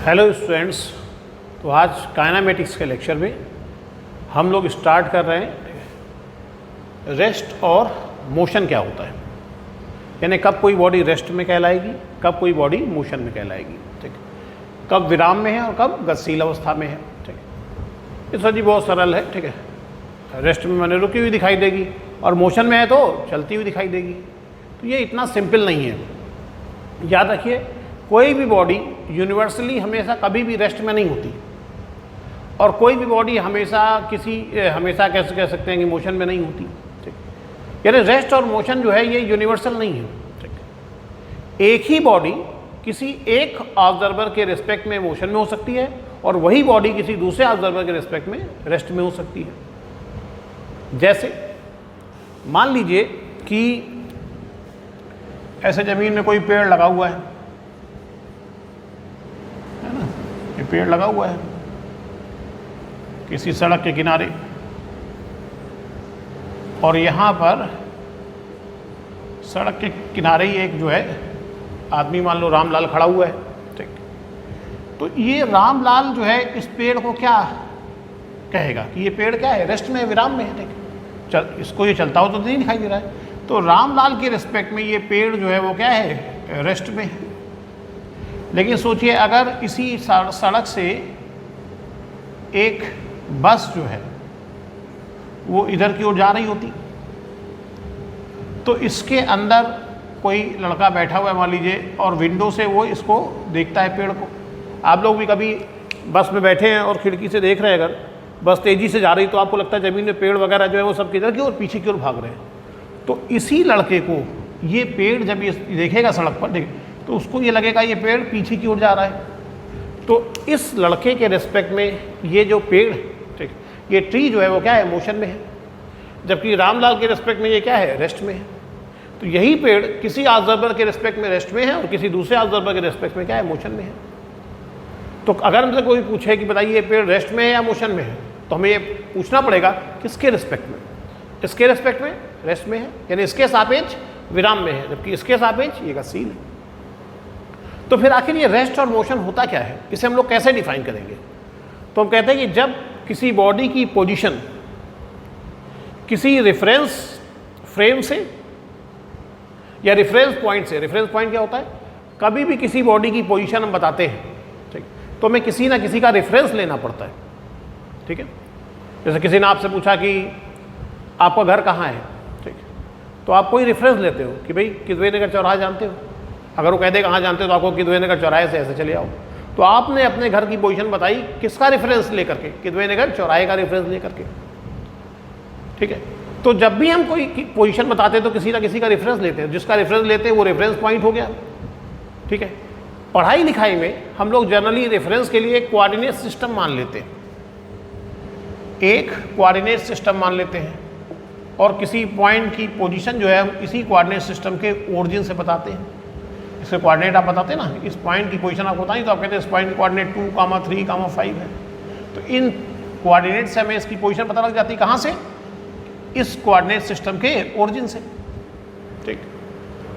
Hello students. तो आज kinematics के लेक्चर में हम लोग स्टार्ट कर रहे हैं रेस्ट और मोशन क्या होता है, यानी कब कोई बॉडी रेस्ट में कहलाएगी, कब कोई बॉडी मोशन में कहलाएगी। ठीक है, कब विराम में है और कब गतिशील अवस्था में है। ठीक है, इस वजह बहुत सरल है। ठीक है, रेस्ट में मैंने रुकी हुई दिखाई देगी और मोशन में है तो चलती हुई दिखाई देगी। तो ये इतना सिंपल नहीं है। याद रखिए, कोई भी बॉडी यूनिवर्सली हमेशा कभी भी रेस्ट में नहीं होती और कोई भी बॉडी हमेशा कैसे कह सकते हैं कि मोशन में नहीं होती। ठीक, यानी रेस्ट और मोशन जो है ये यूनिवर्सल नहीं है। ठीक, एक ही बॉडी किसी एक ऑब्जर्वर के रिस्पेक्ट में मोशन में हो सकती है और वही बॉडी किसी दूसरे ऑब्जर्वर के रिस्पेक्ट में रेस्ट में हो सकती है। जैसे मान लीजिए कि ऐसे ज़मीन में कोई पेड़ लगा हुआ है ना, ये पेड़ लगा हुआ है किसी सड़क के किनारे और यहाँ पर सड़क के किनारे ही एक जो है आदमी, मान लो रामलाल, खड़ा हुआ है। ठीक, तो ये रामलाल जो है इस पेड़ को क्या कहेगा कि ये पेड़ क्या है, रेस्ट में, विराम में है। ठीक, इसको ये चलता हो तो नहीं दिखाई दे रहा है। तो रामलाल के रिस्पेक्ट में ये पेड़ जो है वो क्या है, रेस्ट में है। लेकिन सोचिए अगर इसी सड़क से एक बस जो है वो इधर की ओर जा रही होती तो इसके अंदर कोई लड़का बैठा हुआ है मान लीजिए और विंडो से वो इसको देखता है, पेड़ को। आप लोग भी कभी बस में बैठे हैं और खिड़की से देख रहे हैं, अगर बस तेज़ी से जा रही तो आपको लगता है ज़मीन में पेड़ वगैरह जो है वो सब किधर की ओर, पीछे की ओर भाग रहे हैं। तो इसी लड़के को ये पेड़ जब ये देखेगा सड़क पर, देख, तो उसको ये लगेगा ये पेड़ पीछे की ओर जा रहा है। तो इस लड़के के रिस्पेक्ट में ये जो पेड़, ठीक, ये ट्री जो है वो क्या है, मोशन में है, जबकि रामलाल के रिस्पेक्ट में ये क्या है, रेस्ट में है। तो यही पेड़ किसी ऑब्जर्वर के रिस्पेक्ट में रेस्ट में है और किसी दूसरे ऑब्जर्वर के रिस्पेक्ट में क्या है, मोशन में है। तो अगर हमसे कोई पूछे कि बताइए ये पेड़ रेस्ट में है या मोशन में है, तो हमें ये पूछना पड़ेगा किसके रिस्पेक्ट में। इसके रिस्पेक्ट में रेस्ट में है, यानी इसके सापेक्ष विराम में है, जबकि इसके सापेक्ष ये गतिशील है। तो फिर आखिर ये रेस्ट और मोशन होता क्या है, इसे हम लोग कैसे डिफाइन करेंगे। तो हम कहते हैं कि जब किसी बॉडी की पोजीशन किसी रेफरेंस फ्रेम से या रेफरेंस पॉइंट से, रेफरेंस पॉइंट क्या होता है, कभी भी किसी बॉडी की पोजीशन हम बताते हैं, ठीक, तो हमें किसी ना किसी का रेफरेंस लेना पड़ता है। ठीक है, जैसे किसी ने आपसे पूछा कि आपका घर कहाँ है, ठीक, तो आप कोई रेफरेंस लेते हो कि भाई किद्वई नगर चौराहा जानते हो। अगर वो कह दे कहाँ जानते हो तो आपको किद्वई नगर चौराहे से ऐसे चले आओ। तो आपने अपने घर की पोजीशन बताई किसका रेफरेंस लेकर के, किद्वई नगर चौराहे का रेफरेंस लेकर के। ठीक है, तो जब भी हम कोई पोजीशन बताते हैं तो किसी ना किसी का रेफरेंस लेते हैं, जिसका रेफरेंस लेते हैं वो रेफरेंस पॉइंट हो गया। ठीक है, पढ़ाई लिखाई में हम लोग जनरली रेफरेंस के लिए एक कोऑर्डिनेट सिस्टम मान लेते हैं, एक कोऑर्डिनेट सिस्टम मान लेते हैं और किसी पॉइंट की पोजीशन जो है हम इसी कोऑर्डिनेट सिस्टम के ओरिजिन से बताते हैं। इसके कोऑर्डिनेट आप बताते हैं ना, इस पॉइंट की पोजीशन आप बताएं तो आप कहते हैं इस पॉइंट की कोऑर्डिनेट 2, 3, 5 है। तो इन कोऑर्डिनेट से हमें इसकी पोजीशन पता लग जाती है, कहाँ से, इस कोऑर्डिनेट सिस्टम के ओरिजिन से। ठीक,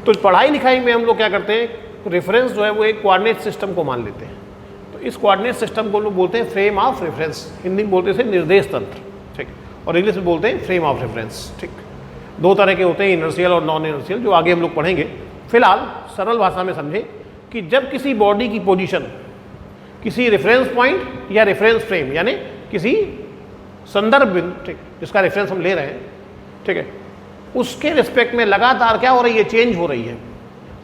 तो पढ़ाई लिखाई में हम लोग क्या करते हैं, रेफरेंस जो है वो एक कोऑर्डिनेट सिस्टम को मान लेते हैं। तो इस कोऑर्डिनेट सिस्टम को लोग बोलते हैं फ्रेम ऑफ रेफरेंस, हिंदी में बोलते हैं निर्देश तंत्र। ठीक, और इंग्लिश में बोलते हैं फ्रेम ऑफ रेफरेंस। ठीक, दो तरह के होते हैं, इनर्शियल और नॉन इनर्शियल, जो आगे हम लोग पढ़ेंगे। फिलहाल सरल भाषा में समझें कि जब किसी बॉडी की पोजीशन किसी रेफरेंस पॉइंट या रेफरेंस फ्रेम, यानी किसी संदर्भ बिंदु, ठीक, जिसका रेफरेंस हम ले रहे हैं, ठीक है, उसके रिस्पेक्ट में लगातार क्या हो रही है, चेंज हो रही है,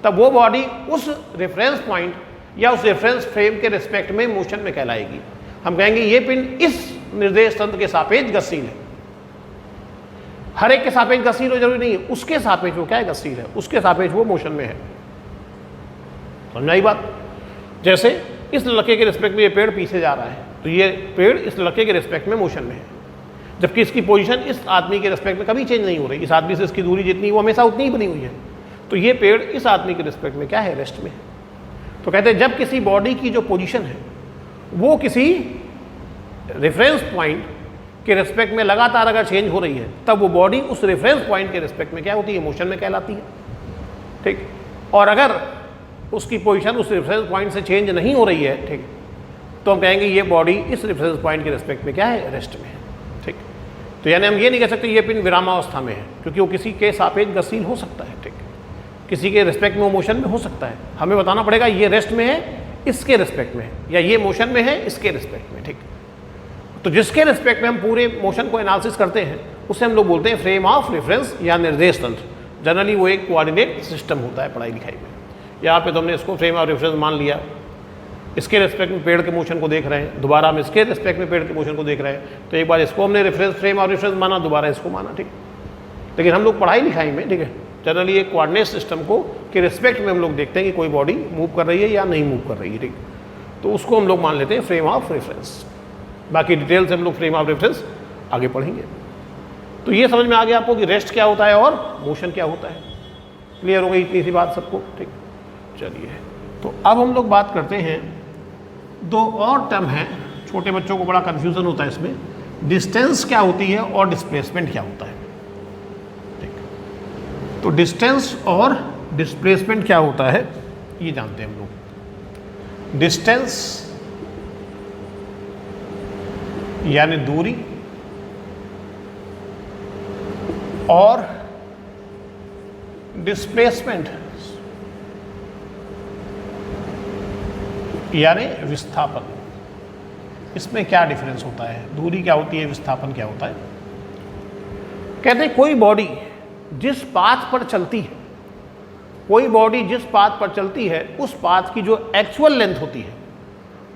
तब वो बॉडी उस रेफरेंस पॉइंट या उस रेफरेंस फ्रेम के रिस्पेक्ट में मोशन में कहलाएगी। हम कहेंगे ये पिंड इस निर्देश तंत्र के सापेक्ष गतिशील है। हर एक के सापेक्ष गतिशील हो जरूरी नहीं है, उसके सापेक्ष वो क्या है, गतिशील है, उसके सापेक्ष वो मोशन में है। समझाई बात। जैसे इस लड़के के रिस्पेक्ट में ये पेड़ पीछे जा रहा है तो ये पेड़ इस लड़के के रिस्पेक्ट में मोशन में है, जबकि इसकी पोजीशन इस आदमी के रिस्पेक्ट में कभी चेंज नहीं हो रही। इस आदमी से इसकी दूरी जितनी वो हमेशा उतनी ही बनी हुई है। तो ये पेड़ इस आदमी के रिस्पेक्ट में क्या है, रेस्ट में है। तो कहते हैं जब किसी बॉडी की जो पोजीशन है वो किसी रेफरेंस पॉइंट के रिस्पेक्ट में लगातार अगर चेंज हो रही है, तब वो बॉडी उस रेफरेंस पॉइंट के रिस्पेक्ट में क्या होती है, मोशन में कहलाती है। ठीक, और अगर उसकी पोजीशन उस रेफरेंस पॉइंट से चेंज नहीं हो रही है, ठीक, तो हम कहेंगे ये बॉडी इस रेफरेंस पॉइंट के रिस्पेक्ट में क्या है, रेस्ट में है। ठीक, तो यानी हम ये नहीं कह सकते ये पिन विरामावस्था में है, क्योंकि वो किसी के सापेक्ष गतिशील हो सकता है। ठीक, किसी के रिस्पेक्ट में वो मोशन में हो सकता है। हमें बताना पड़ेगा ये रेस्ट में है इसके रिस्पेक्ट में, या ये मोशन में है इसके रिस्पेक्ट में। ठीक, तो जिसके रिस्पेक्ट में हम पूरे मोशन को एनालिसिस करते हैं उसे हम लोग बोलते हैं फ्रेम ऑफ रेफरेंस या निर्देश तंत्र। जनरली वो एक कोऑर्डिनेट सिस्टम होता है पढ़ाई लिखाई में। यहाँ पे तो हमने इसको फ्रेम ऑफ रेफरेंस मान लिया, इसके रिस्पेक्ट में पेड़ के मोशन को देख रहे हैं, दोबारा हम इसके रिस्पेक्ट में पेड़ के मोशन को देख रहे हैं, तो एक बार इसको हमने रेफरेंस फ्रेम ऑफ रेफरेंस माना, दोबारा इसको माना। ठीक, लेकिन हम लोग पढ़ाई लिखाई में, ठीक है, जनरली एक कोऑर्डिनेट सिस्टम को के रिस्पेक्ट में हम लोग देखते हैं कि कोई बॉडी मूव कर रही है या नहीं मूव कर रही है। ठीक, तो उसको हम लोग मान लेते हैं फ्रेम ऑफ रेफरेंस। बाकी डिटेल से हम लोग फ्रेम ऑफ रेफरेंस आगे पढ़ेंगे। तो ये समझ में आ गया आपको कि रेस्ट क्या होता है और मोशन क्या होता है। क्लियर हो गई इतनी सी बात सबको। ठीक, चलिए तो अब हम लोग बात करते हैं, दो और टर्म हैं, छोटे बच्चों को बड़ा कन्फ्यूज़न होता है इसमें। डिस्टेंस क्या होती है और डिस्प्लेसमेंट क्या होता है। ठीक, तो डिस्टेंस और डिस्प्लेसमेंट क्या होता है ये जानते हैं हम लोग। डिस्टेंस यानी दूरी, और डिस्प्लेसमेंट यानी विस्थापन। इसमें क्या डिफरेंस होता है, दूरी क्या होती है, विस्थापन क्या होता है। कहते हैं कोई बॉडी जिस पाथ पर चलती है, कोई बॉडी जिस पाथ पर चलती है उस पाथ की जो एक्चुअल लेंथ होती है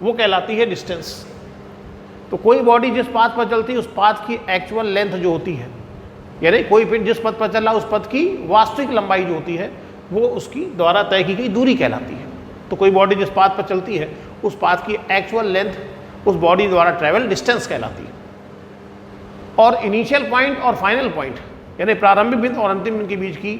वो कहलाती है डिस्टेंस। तो कोई बॉडी जिस पाथ पर चलती है उस पाथ की एक्चुअल लेंथ जो होती है, यानी कोई पिंड जिस पथ पर चल रहा है उस पथ की वास्तविक लंबाई जो होती है वो उसकी द्वारा तय की गई दूरी कहलाती है। तो कोई बॉडी जिस पाथ पर चलती है उस पाथ की एक्चुअल लेंथ उस बॉडी द्वारा ट्रेवल डिस्टेंस कहलाती है। और इनिशियल पॉइंट और फाइनल पॉइंट यानी प्रारंभिक बिंदु और अंतिम बिंदु के बीच की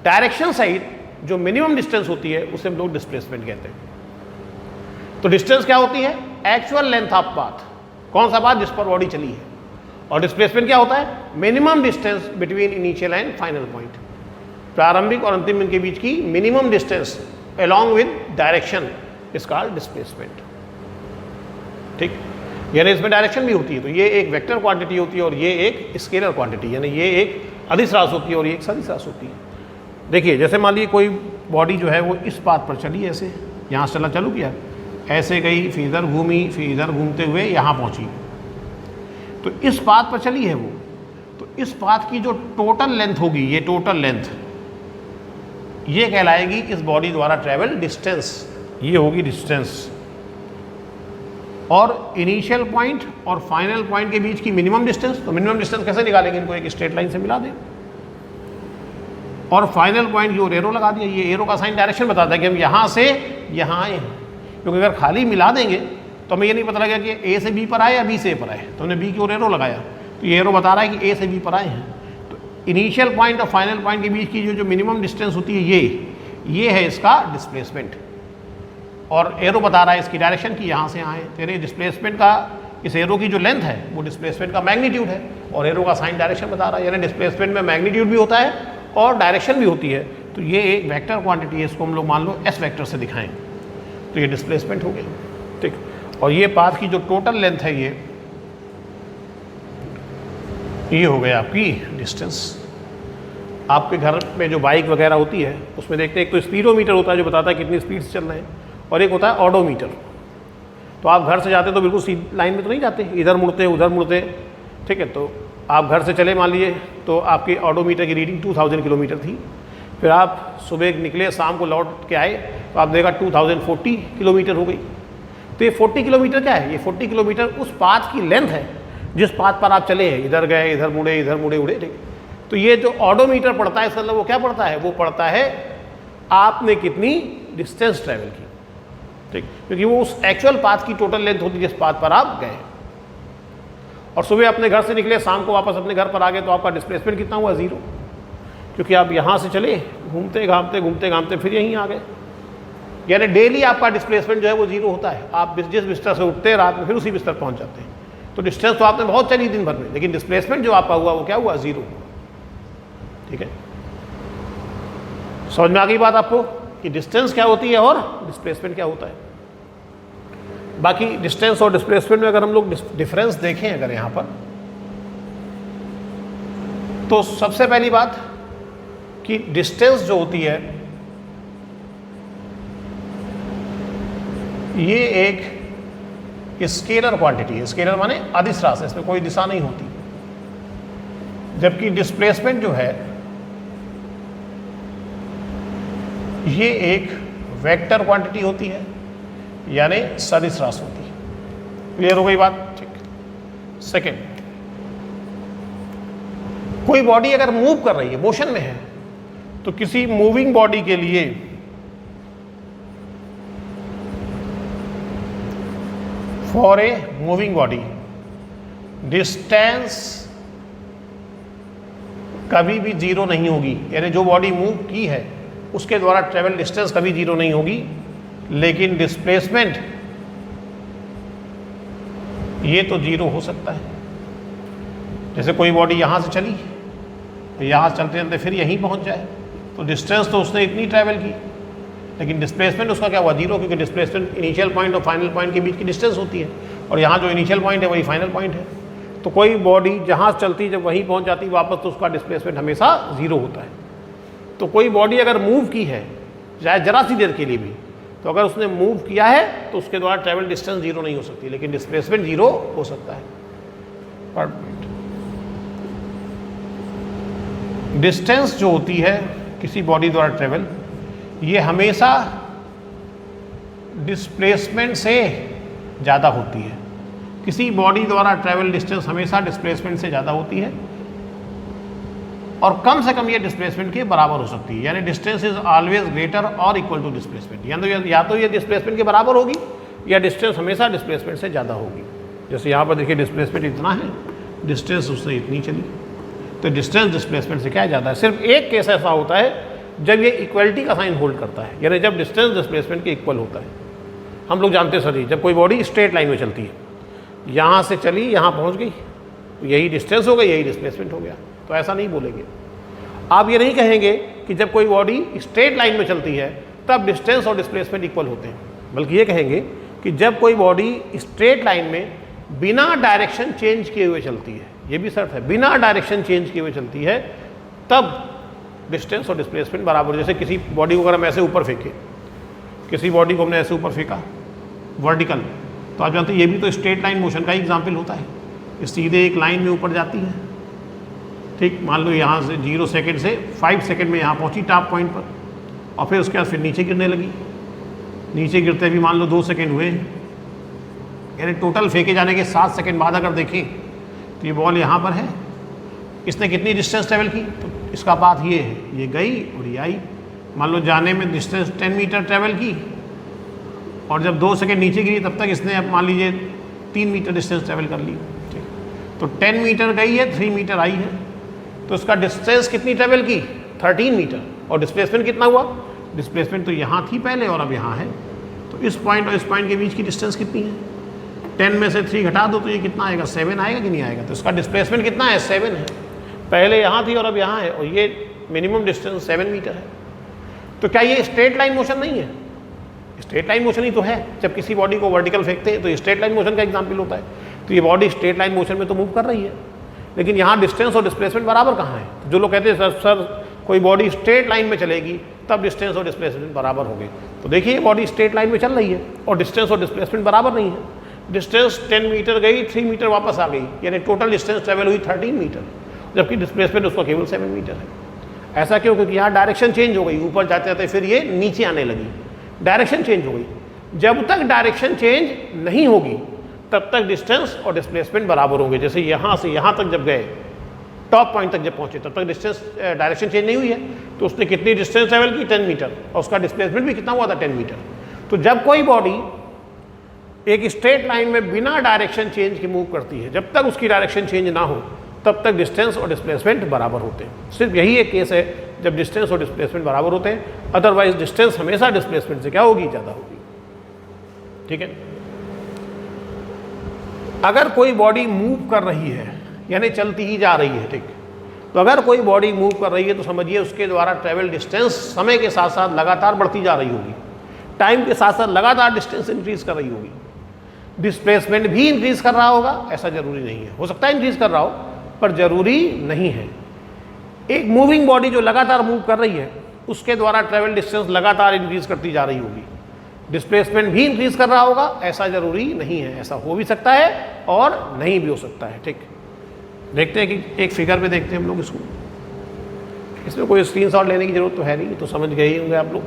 डायरेक्शन सहित जो मिनिमम डिस्टेंस होती है उसे हम लोग डिस्प्लेसमेंट कहते हैं। तो डिस्टेंस क्या होती है, एक्चुअल लेंथ ऑफ पाथ, कौन सा पाथ जिस पर बॉडी चली है। और डिस्प्लेसमेंट क्या होता है, minimum distance between initial and final point, प्रारंभिक और अंतिम बिंदु के बीच की minimum distance along with direction is called displacement. ठीक, यानी इसमें डायरेक्शन भी होती है। तो ये एक वेक्टर क्वांटिटी होती है और ये एक स्केलर क्वांटिटी, यानी ये एक अदिश राशि होती है और ये एक सदिश राशि होती है। देखिए जैसे मान लीजिए कोई बॉडी जो है वो इस पाथ पर चली, ऐसे यहाँ से चलना चालू किया, ऐसे गई, फिर इधर घूमी, फिर इधर घूमते हुए यहाँ पहुँची। तो इस पाथ पर चली है वो, तो इस पाथ की जो टोटल लेंथ होगी, ये टोटल लेंथ ये कहलाएगी इस बॉडी द्वारा ट्रेवल डिस्टेंस, ये होगी डिस्टेंस। और इनिशियल पॉइंट और फाइनल पॉइंट के बीच की मिनिमम डिस्टेंस, तो मिनिमम डिस्टेंस कैसे निकालेंगे, इनको एक स्ट्रेट लाइन से मिला दें और फाइनल पॉइंट की ओर एरो लगा दिया। ये एरो का साइन डायरेक्शन बताता है कि हम यहाँ से यहाँ आए हैं, क्योंकि अगर खाली मिला देंगे तो हमें ये नहीं पता लगेगा कि ए से बी पर आए या बी से ए पर आए। तो हमने बी की ओर एरो लगाया तो ये एरो बता रहा है कि ए से बी पर आए हैं। तो इनिशियल पॉइंट और फाइनल पॉइंट के बीच की जो मिनिमम डिस्टेंस होती है ये है इसका डिस्प्लेसमेंट। और एरो बता रहा है इसकी डायरेक्शन की यहाँ से यहाँ है। तेरे डिस्प्लेसमेंट का, इस एरो की जो लेंथ है वो डिस्प्लेसमेंट का मैग्नीट्यूड है और एरो का साइन डायरेक्शन बता रहा है। यानी डिस्प्लेसमेंट में मैग्नीट्यूड भी होता है और डायरेक्शन भी होती है। तो ये एक वेक्टर क्वांटिटी है, इसको हम लोग मान लो एस वेक्टर से दिखाएं तो ये डिस्प्लेसमेंट हो गया। ठीक, और ये पाथ की जो टोटल लेंथ है ये हो गया आपकी डिस्टेंस। आपके घर में जो बाइक वगैरह होती है उसमें देखते हैं एक तो स्पीडोमीटर होता है जो बताता है कितनी स्पीड से चल रहे हैं, और एक होता है ऑडोमीटर। तो आप घर से जाते तो बिल्कुल सीधी लाइन में तो नहीं जाते, इधर मुड़ते उधर मुड़ते। ठीक है, तो आप घर से चले मान लीजिए तो आपके ऑडोमीटर की रीडिंग 2000 किलोमीटर थी। फिर आप सुबह निकले, शाम को लौट के आए तो आप देखा 2040 किलोमीटर हो गई। तो ये 40 किलोमीटर क्या है, ये 40 किलोमीटर उस पाथ की लेंथ है जिस पाथ पर आप चले हैं, इधर गए इधर मुड़े उड़े। ठीक, तो ये जो ऑडोमीटर पड़ता है इसका मतलब वो क्या पड़ता है, वो पड़ता है आपने कितनी डिस्टेंस ट्रैवल की। ठीक, क्योंकि वो उस एक्चुअल पाथ की टोटल लेंथ होती है जिस पाथ पर आप गए। और सुबह अपने घर से निकले, शाम को वापस अपने घर पर आ गए तो आपका डिस्प्लेसमेंट कितना हुआ, 0, क्योंकि आप यहाँ से चले घूमते घामते फिर यहीं आ गए। यानी डेली आपका डिस्प्लेसमेंट जो है वो 0 होता है। आप जिस बिस्तर से उठते हैं रात में फिर उसी बिस्तर पहुँच जाते हैं। तो डिस्टेंस तो आपने बहुत चली दिन भर में, लेकिन डिस्प्लेसमेंट जो आपका हुआ वो क्या हुआ, 0 हुआ। ठीक है, समझ में आ गई बात आपको कि डिस्टेंस क्या होती है और डिस्प्लेसमेंट क्या होता है। बाकी डिस्टेंस और डिस्प्लेसमेंट में अगर हम लोग डिफरेंस देखें अगर यहाँ पर, तो सबसे पहली बात कि डिस्टेंस जो होती है ये एक स्केलर क्वांटिटी है। स्केलर माने अदिश राशि, इसमें कोई दिशा नहीं होती। जबकि डिस्प्लेसमेंट जो है ये एक वेक्टर क्वांटिटी होती है, यानी सदिश राशि होती है। क्लियर हो गई बात? ठीक। सेकेंड, कोई बॉडी अगर मूव कर रही है, मोशन में है, तो किसी मूविंग बॉडी के लिए for a moving body distance कभी भी जीरो नहीं होगी। यानी जो बॉडी मूव की है उसके द्वारा ट्रेवल डिस्टेंस कभी जीरो नहीं होगी, लेकिन डिस्प्लेसमेंट ये तो जीरो हो सकता है। जैसे कोई बॉडी यहाँ से चली, यहाँ से चलते चलते फिर यहीं पहुँच जाए, तो डिस्टेंस तो उसने इतनी ट्रैवल की, लेकिन डिस्प्लेसमेंट उसका क्या हुआ? जीरो, क्योंकि डिस्प्लेसमेंट इनिशियल पॉइंट और फाइनल पॉइंट के बीच की डिस्टेंस होती है, और यहाँ जो इनिशियल पॉइंट है वही फाइनल पॉइंट है। तो कोई बॉडी जहाँ चलती जब वहीं पहुँच जाती वापस, तो उसका डिस्प्लेसमेंट हमेशा जीरो होता है। तो कोई बॉडी अगर मूव की है, चाहे जरा सी देर के लिए भी, तो अगर उसने मूव किया है तो उसके द्वारा ट्रैवल डिस्टेंस जीरो नहीं हो सकती, लेकिन डिस्प्लेसमेंट जीरो हो सकता है पर मिनट। डिस्टेंस जो होती है किसी बॉडी द्वारा ट्रेवल, ये हमेशा डिस्प्लेसमेंट से ज़्यादा होती है। किसी बॉडी द्वारा ट्रेवल डिस्टेंस हमेशा डिस्प्लेसमेंट से ज़्यादा होती है, और कम से कम ये डिस्प्लेसमेंट के बराबर हो सकती है। यानी डिस्टेंस इज ऑलवेज ग्रेटर और इक्वल टू डिस्प्लेसमेंट। या तो ये डिस्प्लेसमेंट के बराबर होगी, या डिस्टेंस हमेशा डिस्प्लेसमेंट से ज़्यादा होगी। जैसे यहाँ पर देखिए डिस्प्लेसमेंट इतना है, डिस्टेंस उससे इतनी चली, तो डिस्टेंस डिस्प्लेसमेंट से क्या ज़्यादा है। सिर्फ एक केस ऐसा होता है जब ये इक्वलिटी का साइन होल्ड करता है, यानी जब डिस्टेंस डिस्प्लेसमेंट के इक्वल होता है। हम लोग जानते सर, जब कोई बॉडी स्ट्रेट लाइन में चलती है, यहाँ से चली यहाँ पहुँच गई, यही डिस्टेंस हो गई, यही डिस्प्लेसमेंट हो गया, तो ऐसा नहीं बोलेंगे। आप ये नहीं कहेंगे कि जब कोई बॉडी स्ट्रेट लाइन में चलती है तब डिस्टेंस और डिस्प्लेसमेंट इक्वल होते हैं, बल्कि ये कहेंगे कि जब कोई बॉडी स्ट्रेट लाइन में बिना डायरेक्शन चेंज किए हुए चलती है, ये भी शर्त है, बिना डायरेक्शन चेंज किए हुए चलती है, तब डिस्टेंस और डिस्प्लेसमेंट बराबर। जैसे किसी बॉडी को अगर हम ऐसे ऊपर फेंके, किसी बॉडी को हमने ऐसे ऊपर फेंका वर्टिकल, तो आप जानते हैं ये भी तो स्ट्रेट लाइन मोशन का ही एग्जाम्पल होता है। सीधे एक लाइन में ऊपर जाती है, ठीक, मान लो यहाँ से 0 सेकेंड से 5 सेकेंड में यहाँ पहुँची टॉप पॉइंट पर, और फिर उसके बाद फिर नीचे गिरने लगी। नीचे गिरते भी मान लो 2 सेकेंड हुए, यानी टोटल फेंके जाने के 7 सेकेंड बाद अगर देखें तो ये बॉल यहाँ पर है, इसने कितनी डिस्टेंस ट्रेवल की? तो इसका बात ये है, ये गई और ये आई। मान लो जाने में डिस्टेंस 10 मीटर ट्रेवल की, और जब 2 सेकेंड नीचे गिरी तब तक इसने अब मान लीजिए 3 मीटर डिस्टेंस ट्रेवल कर ली, ठीक। तो 10 मीटर गई है, 3 मीटर आई है, तो इसका डिस्टेंस कितनी ट्रेवल की? 13 मीटर। और डिस्प्लेसमेंट कितना हुआ? डिस्प्लेसमेंट तो यहाँ थी पहले और अब यहाँ है, तो इस पॉइंट और इस पॉइंट के बीच की डिस्टेंस कितनी है? 10 में से 3 घटा दो तो ये कितना आएगा? 7 आएगा कि नहीं आएगा? तो इसका डिस्प्लेसमेंट कितना है? 7 है। पहले यहाँ थी और अब यहाँ है, और ये मिनिमम डिस्टेंस 7 मीटर है। तो क्या ये स्ट्रेट लाइन मोशन नहीं है? स्ट्रेट लाइन मोशन ही तो है। जब किसी बॉडी को वर्टिकल फेंकते हैं तो स्ट्रेट लाइन मोशन का एग्जाम्पल होता है। तो ये बॉडी स्ट्रेट लाइन मोशन में तो मूव कर रही है, लेकिन यहाँ डिस्टेंस और डिस्प्लेसमेंट बराबर कहाँ है? तो जो लोग कहते हैं सर कोई बॉडी स्ट्रेट लाइन में चलेगी तब डिस्टेंस और डिस्प्लेसमेंट बराबर होंगे, तो देखिए बॉडी स्ट्रेट लाइन में चल रही है और डिस्टेंस और डिस्प्लेसमेंट बराबर नहीं है। डिस्टेंस 10 मीटर गई, 3 मीटर वापस आ गई, यानी टोटल डिस्टेंस ट्रेवल हुई 13 मीटर, जबकि डिस्प्लेसमेंट उसका केवल 7 मीटर है। ऐसा क्यों? क्योंकि यहाँ डायरेक्शन चेंज हो गई, ऊपर जाते जाते फिर ये नीचे आने लगी, डायरेक्शन चेंज हो गई। जब तक डायरेक्शन चेंज नहीं होगी तब तक डिस्टेंस और डिस्प्लेसमेंट बराबर होंगे। जैसे यहाँ से यहाँ तक जब गए, टॉप पॉइंट तक जब पहुँचे, तब तक डिस्टेंस डायरेक्शन चेंज नहीं हुई है, तो उसने कितनी डिस्टेंस ट्रेवल की? 10 मीटर, और उसका डिस्प्लेसमेंट भी कितना हुआ था? 10 मीटर। तो जब कोई बॉडी एक स्ट्रेट लाइन में बिना डायरेक्शन चेंज के मूव करती है, जब तक उसकी डायरेक्शन चेंज ना हो तब तक डिस्टेंस और डिस्प्लेसमेंट बराबर होते हैं। सिर्फ यही एक केस है जब डिस्टेंस और डिस्प्लेसमेंट बराबर होते हैं, अदरवाइज डिस्टेंस हमेशा डिस्प्लेसमेंट से क्या होगी? ज़्यादा होगी, ठीक है। अगर कोई बॉडी मूव कर रही है, यानी चलती ही जा रही है, ठीक, तो अगर कोई बॉडी मूव कर रही है तो समझिए उसके द्वारा ट्रेवल डिस्टेंस समय के साथ साथ लगातार बढ़ती जा रही होगी, टाइम के साथ साथ लगातार डिस्टेंस इंक्रीज कर रही होगी। डिस्प्लेसमेंट भी इंक्रीज कर रहा होगा, ऐसा जरूरी नहीं है। हो सकता है इंक्रीज कर रहा हो पर जरूरी नहीं है। एक मूविंग बॉडी जो लगातार मूव कर रही है उसके द्वारा ट्रेवल डिस्टेंस लगातार इंक्रीज करती जा रही होगी, डिस्प्लेसमेंट भी इंक्रीज कर रहा होगा, ऐसा जरूरी नहीं है। ऐसा हो भी सकता है और नहीं भी हो सकता है। ठीक, देखते हैं कि एक फिगर पे देखते हैं हम लोग इसको। इसमें कोई स्क्रीनशॉट लेने की जरूरत तो है नहीं, तो समझ गए ही होंगे आप लोग।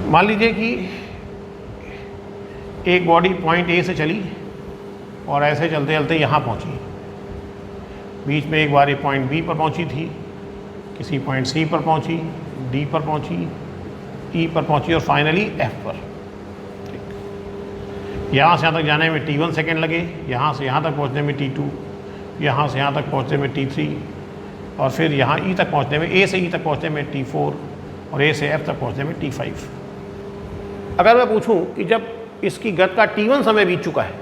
मान लीजिए कि एक बॉडी पॉइंट ए से चली और ऐसे चलते चलते यहाँ पहुँची, बीच में एक बार ये पॉइंट बी पर पहुँची थी, किसी पॉइंट सी पर पहुँची, डी पर पहुँची, ई पर पहुँची और फाइनली एफ पर। ठीक, यहाँ से यहाँ तक जाने में t1 सेकेंड लगे, यहाँ से यहाँ तक पहुँचने में t2, यहाँ से यहाँ तक पहुँचने में t3 और फिर यहाँ ई तक पहुँचने में, ए से ई तक पहुँचने में t4 और ए से एफ तक पहुँचने में t5। अगर मैं पूछूं कि जब इसकी गति का t1 समय बीत चुका है,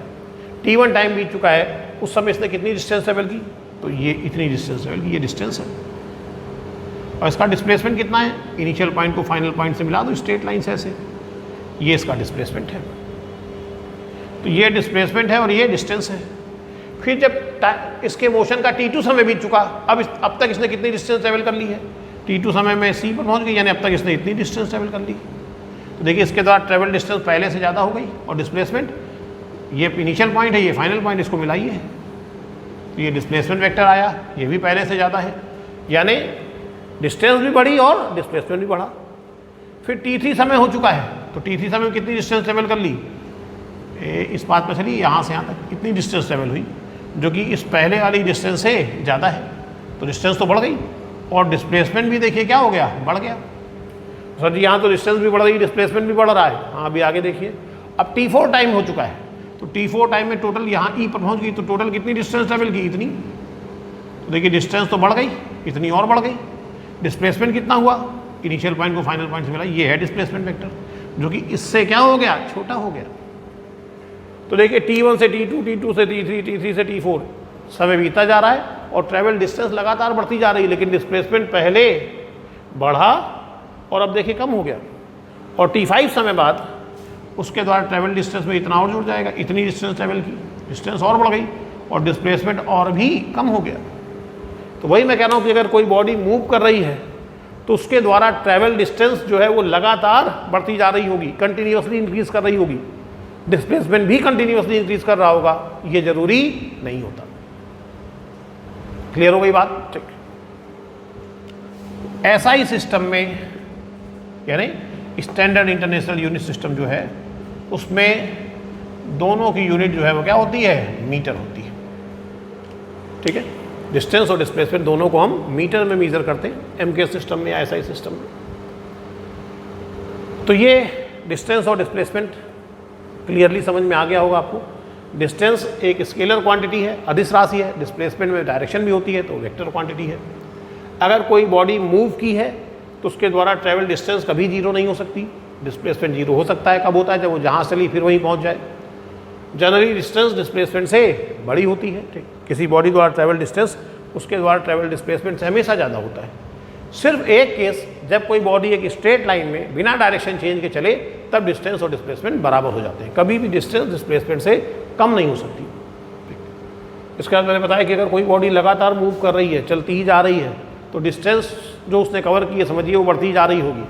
t1 टाइम बीत चुका है, उस समय इसने कितनी डिस्टेंस ट्रेवल की, तो ये इतनी डिस्टेंस ट्रेवल की, ये डिस्टेंस है। और इसका डिस्प्लेसमेंट कितना है, इनिशियल पॉइंट को फाइनल पॉइंट से मिला दो स्ट्रेट लाइन से ऐसे, ये इसका डिस्प्लेसमेंट है। तो ये डिस्प्लेसमेंट है और ये डिस्टेंस है। फिर जब इसके मोशन का t2 समय बीत चुका, अब तक इसने कितनी डिस्टेंस ट्रेवल कर ली है, t2 समय में सी पर पहुँच गई, यानी अब तक इसने इतनी डिस्टेंस ट्रेवल कर ली। तो देखिए इसके द्वारा ट्रेवल डिस्टेंस पहले से ज़्यादा हो गई और डिस्प्लेसमेंट, ये इनिशियल पॉइंट है, ये फाइनल पॉइंट, इसको मिलाइए तो ये डिस्प्लेसमेंट वेक्टर आया, ये भी पहले से ज़्यादा है, यानी डिस्टेंस भी बढ़ी और डिस्प्लेसमेंट भी बढ़ा। फिर t3 समय हो चुका है, तो t3 समय में कितनी डिस्टेंस ट्रेवल कर ली, इस बात पर चली, यहाँ से यहाँ तक कितनी डिस्टेंस ट्रेवल हुई, जो कि इस पहले वाली डिस्टेंस से ज़्यादा है, तो डिस्टेंस तो बढ़ गई और डिस्प्लेसमेंट भी देखिए क्या हो गया, बढ़ गया। सर जी यहाँ तो डिस्टेंस भी बढ़ रही, डिस्प्लेसमेंट भी बढ़ रहा है। हाँ अभी आगे देखिए, अब t4 टाइम हो चुका है, तो t4 टाइम में टोटल यहाँ ई पर पहुँच गई, तो टोटल कितनी डिस्टेंस ट्रेवल की, इतनी। तो देखिए डिस्टेंस तो बढ़ गई, इतनी और बढ़ गई। डिस्प्लेसमेंट कितना हुआ, इनिशियल पॉइंट को फाइनल पॉइंट से मिला, ये है डिस्प्लेसमेंट वेक्टर, जो कि इससे क्या हो गया, छोटा हो गया। तो देखिए t1 से t2, t2 से t3, t3 से t4 समय बीता जा रहा है और ट्रेवल डिस्टेंस लगातार बढ़ती जा रही है, लेकिन डिस्प्लेसमेंट पहले बढ़ा और अब देखिए कम हो गया। और t5 समय बाद उसके द्वारा ट्रेवल डिस्टेंस में इतना और जुड़ जाएगा, इतनी डिस्टेंस ट्रेवल की, डिस्टेंस और बढ़ गई और डिस्प्लेसमेंट और भी कम हो गया। तो वही मैं कह रहा हूँ कि अगर कोई बॉडी मूव कर रही है तो उसके द्वारा ट्रेवल डिस्टेंस जो है वो लगातार बढ़ती जा रही होगी, कंटिन्यूसली इंक्रीज कर रही होगी, डिस्प्लेसमेंट भी कंटिन्यूसली इंक्रीज कर रहा होगा, ये जरूरी नहीं होता। क्लियर हो गई बात? ठीक। ऐसा ही सिस्टम में, यानी स्टैंडर्ड इंटरनेशनल यूनिट सिस्टम जो है उसमें दोनों की यूनिट जो है वो क्या होती है, मीटर होती है। ठीक है, डिस्टेंस और डिस्प्लेसमेंट दोनों को हम मीटर में मेजर करते हैं, एमके सिस्टम में या एसआई सिस्टम में। तो ये डिस्टेंस और डिस्प्लेसमेंट क्लियरली समझ में आ गया होगा आपको। डिस्टेंस एक स्केलर क्वांटिटी है, अदिश राशि है, डिस्प्लेसमेंट में डायरेक्शन भी होती है तो वेक्टर क्वांटिटी है। अगर कोई बॉडी मूव की है तो उसके द्वारा ट्रैवल डिस्टेंस कभी जीरो नहीं हो सकती, डिस्प्लेसमेंट जीरो हो सकता है, कब होता है, जब वो जहाँ चली फिर वहीं पहुँच जाए। जनरली डिस्टेंस डिस्प्लेसमेंट से बड़ी होती है। ठीक, किसी बॉडी द्वारा ट्रैवल डिस्टेंस उसके द्वारा ट्रैवल डिस्प्लेसमेंट से हमेशा ज़्यादा होता है। सिर्फ एक केस, जब कोई बॉडी एक स्ट्रेट लाइन में बिना डायरेक्शन चेंज के चले तब डिस्टेंस और डिस्प्लेसमेंट बराबर हो जाते हैं, कभी भी डिस्टेंस डिस्प्लेसमेंट से कम नहीं हो सकती। इसके बाद मैंने बताया कि अगर कोई बॉडी लगातार मूव कर रही है, चलती ही जा रही है, तो डिस्टेंस जो उसने कवर की है समझिए वो बढ़ती जा रही होगी,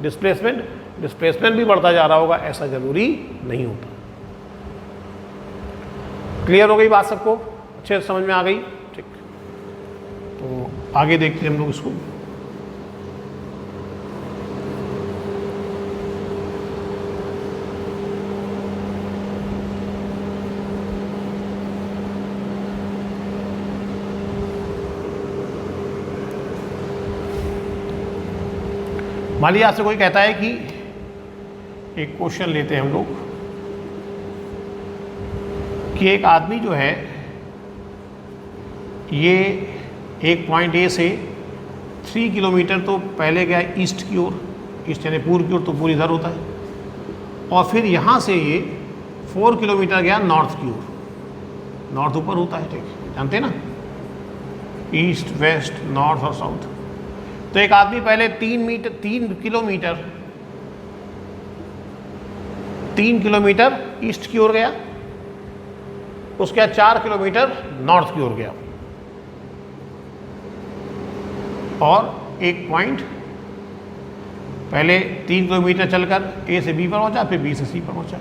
डिस्प्लेसमेंट भी बढ़ता जा रहा होगा, ऐसा जरूरी नहीं होता। क्लियर हो गई बात सबको? अच्छे से समझ में आ गई? ठीक, तो आगे देखते हैं हम लोग इसको। मान लीजिए आपसे कोई कहता है कि एक क्वेश्चन लेते हैं हम लोग कि एक आदमी जो है ये एक पॉइंट ए से 3 किलोमीटर तो पहले गया ईस्ट की ओर, ईस्ट यानी पूर्व की ओर, तो पूरी इधर होता है, और फिर यहाँ से ये 4 किलोमीटर गया नॉर्थ की ओर, नॉर्थ ऊपर होता है। ठीक, जानते हैं ना, ईस्ट, वेस्ट, नॉर्थ और साउथ। तो एक आदमी पहले 3 किलोमीटर ईस्ट की ओर गया, उसके बाद 4 किलोमीटर नॉर्थ की ओर गया, और एक पॉइंट पहले 3 किलोमीटर चलकर ए से बी पर पहुंचा, फिर बी से सी पर पहुंचा।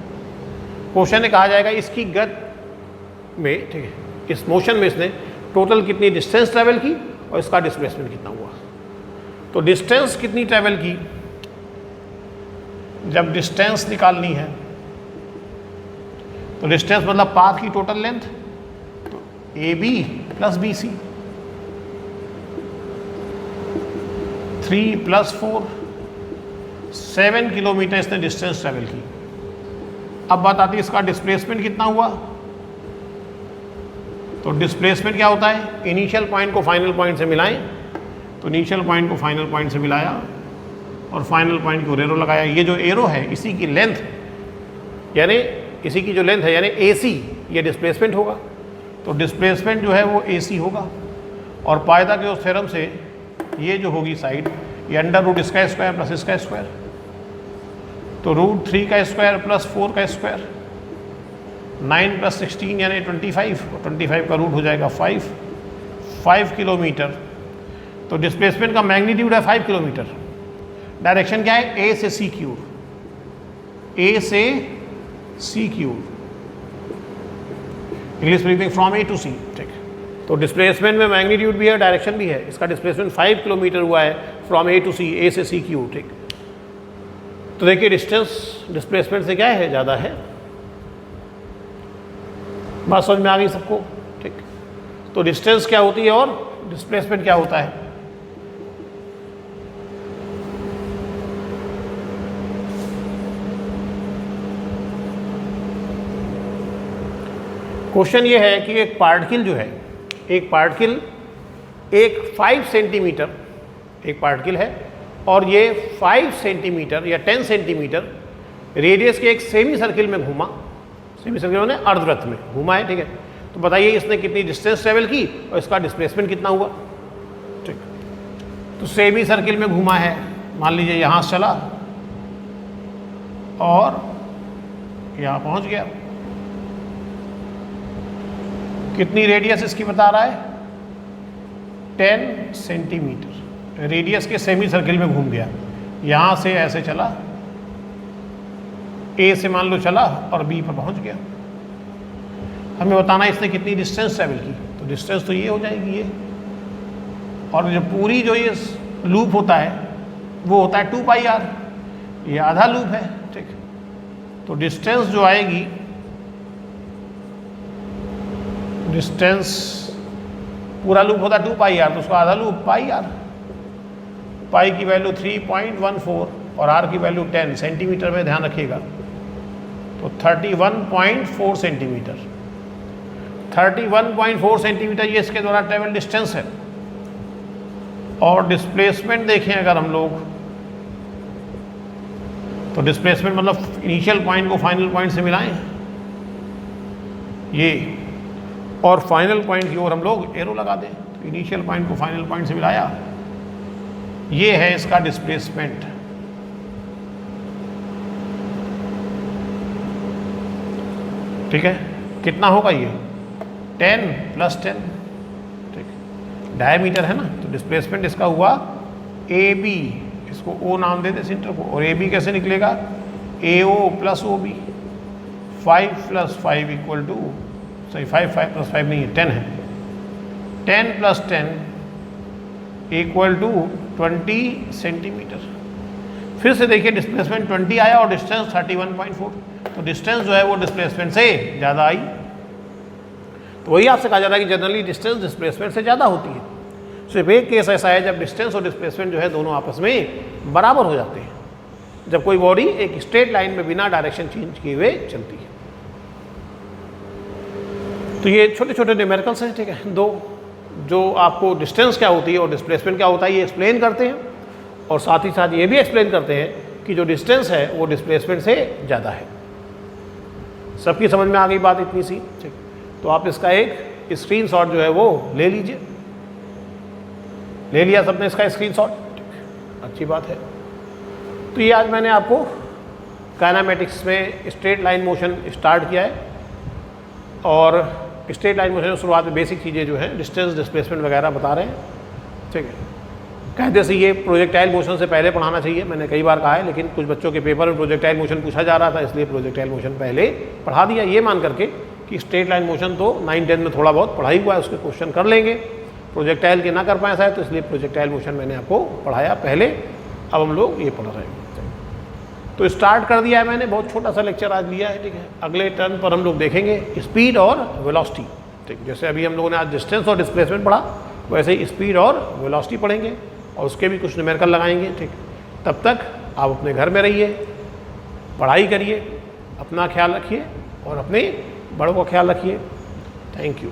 क्वेश्चन में कहा जाएगा इसकी गति में, ठीक है, इस मोशन में इसने टोटल कितनी डिस्टेंस ट्रैवल की और इसका डिस्प्लेसमेंट कितना हुआ। तो डिस्टेंस कितनी ट्रैवल की, जब डिस्टेंस निकालनी है तो डिस्टेंस मतलब पाथ की टोटल लेंथ, तो A B plus B C, 3 + 4 7 kilometre इसने डिस्टेंस ट्रैवल की। अब बात आती है इसका डिस्प्लेसमेंट कितना हुआ। तो डिस्प्लेसमेंट क्या होता है, इनिशियल पॉइंट को फाइनल पॉइंट से मिलाएं, तो इनिशियल पॉइंट को फाइनल पॉइंट से मिलाया और फाइनल पॉइंट को एरो लगाया। ये जो एरो है इसी की लेंथ, यानी इसी की जो लेंथ है यानी AC, ये डिस्प्लेसमेंट होगा। तो डिस्प्लेसमेंट जो है वो AC होगा, और पायदा के उस थ्योरम से ये जो होगी साइड, ये अंडर रूट इसका स्क्वायर प्लस इसका स्क्वायर, तो √3 का स्क्वायर प्लस 4 का स्क्वायर, 9 + 16 यानी 25, और 25 का रूट हो जाएगा 5 किलोमीटर। तो डिस्प्लेसमेंट का मैग्नीट्यूड है 5 किलोमीटर। डायरेक्शन क्या है, A से C की ओर, A से C की ओर, English speaking from A to C, ठीक। तो डिस्प्लेसमेंट में मैग्नीट्यूड भी है, डायरेक्शन भी है। इसका डिस्प्लेसमेंट 5 किलोमीटर हुआ है from A to C, A से C की ओर, ठीक। तो देखिए डिस्टेंस डिस्प्लेसमेंट से क्या है, ज़्यादा है। बात समझ में आ गई सबको, ठीक। तो डिस्टेंस क्या होती है और डिस्प्लेसमेंट क्या होता है। क्वेश्चन ये है कि एक पार्टिकल जो है, एक पार्टिकल 5 सेंटीमीटर एक पार्टिकल है, और ये 5 सेंटीमीटर या 10 सेंटीमीटर रेडियस के एक सेमी सर्किल में घूमा, सेमी सर्किल में अर्धवृत्त में घूमा है, ठीक है। तो बताइए इसने कितनी डिस्टेंस ट्रेवल की और इसका डिस्प्लेसमेंट कितना हुआ, ठीक। तो सेमी सर्किल में घूमा है, मान लीजिए यहाँ से चला और यहाँ पहुँच गया। कितनी रेडियस इसकी बता रहा है, 10 सेंटीमीटर रेडियस के सेमी सर्किल में घूम गया। यहाँ से ऐसे चला, ए से मान लो चला और बी पर पहुँच गया। हमें बताना है इसने कितनी डिस्टेंस ट्रैवल की। तो डिस्टेंस तो ये हो जाएगी ये, और जो पूरी जो ये लूप होता है वो होता है 2πr, ये आधा लूप है, ठीक। तो डिस्टेंस जो आएगी, डिस्टेंस पूरा लूप होता है 2πr, तो उसका आधा लूप πr, पाई की वैल्यू 3.14 और r की वैल्यू 10 सेंटीमीटर में ध्यान रखिएगा। तो 31.4 सेंटीमीटर, 31.4 सेंटीमीटर ये इसके द्वारा ट्रेवल डिस्टेंस है। और डिस्प्लेसमेंट देखें अगर हम लोग, तो डिस्प्लेसमेंट मतलब इनिशियल पॉइंट को फाइनल पॉइंट से मिलाएं ये, और फाइनल पॉइंट की ओर हम लोग एरो लगा दें। तो इनिशियल पॉइंट को फाइनल पॉइंट से मिलाया, ये है इसका डिस्प्लेसमेंट। ठीक है, कितना होगा ये 10 + 10, ठीक। डायमीटर है ना, तो डिस्प्लेसमेंट इसका हुआ AB, इसको O नाम दे दे सेंटर को, और AB कैसे निकलेगा, AO + OB, 5 + 5 equal to, sorry 5 + 5 नहीं है, 10 है, 10 + 10 इक्वल टू 20 सेंटीमीटर। फिर से देखिए डिस्प्लेसमेंट 20 आया और डिस्टेंस 31.4, तो डिस्टेंस जो है वो डिस्प्लेसमेंट से ज़्यादा आई। तो वही आपसे कहा जा रहा है कि जनरली डिस्टेंस डिस्प्लेसमेंट से ज़्यादा होती है। सिर्फ एक केस ऐसा है जब डिस्टेंस और डिस्प्लेसमेंट जो है दोनों आपस में बराबर हो जाते हैं, जब कोई बॉडी एक स्ट्रेट लाइन में बिना डायरेक्शन चेंज किए हुए चलती है। तो ये छोटे छोटे न्यूमेरिकल्स हैं, ठीक है, दो, जो आपको डिस्टेंस क्या होती है और डिस्प्लेसमेंट क्या होता है ये एक्सप्लेन करते हैं, और साथ ही साथ ये भी एक्सप्लेन करते हैं कि जो डिस्टेंस है वो डिस्प्लेसमेंट से ज़्यादा है। सबकी समझ में आ गई बात इतनी सी, ठीक। तो आप इसका एक स्क्रीनशॉट जो है वो ले लीजिए। ले लिया सबने इसका स्क्रीनशॉट, अच्छी बात है। तो ये आज मैंने आपको काइनेमेटिक्स में स्ट्रेट लाइन मोशन स्टार्ट किया है, और स्ट्रेट लाइन मोशन में शुरुआत में बेसिक चीज़ें जो हैं डिस्टेंस, डिस्प्लेसमेंट वगैरह बता रहे हैं, ठीक है। कहते से ये प्रोजेक्टाइल मोशन से पहले पढ़ाना चाहिए, मैंने कई बार कहा है, लेकिन कुछ बच्चों के पेपर में प्रोजेक्टाइल मोशन पूछा जा रहा था, इसलिए प्रोजेक्टाइल मोशन पहले पढ़ा दिया, ये मान करके कि स्ट्रेट लाइन मोशन तो 9-10 में थोड़ा बहुत पढ़ाई हुआ है, उसके क्वेश्चन कर लेंगे। प्रोजेक्टाइल के ना कर पाए शायद, तो इसलिए प्रोजेक्टाइल मोशन मैंने आपको पढ़ाया पहले, अब हम लोग ये पढ़ रहे हैं। तो स्टार्ट कर दिया है मैंने, बहुत छोटा सा लेक्चर आज लिया है, ठीक है। अगले टर्न पर हम लोग देखेंगे स्पीड और वेलोसिटी, ठीक। जैसे अभी हम लोगों ने आज डिस्टेंस और डिस्प्लेसमेंट पढ़ा, वैसे ही स्पीड और वेलोसिटी पढ़ेंगे, और उसके भी कुछ न्यूमेरिकल लगाएंगे, ठीक। तब तक आप अपने घर में रहिए, पढ़ाई करिए, अपना ख्याल रखिए और अपने बड़ों का ख्याल रखिए। Thank you.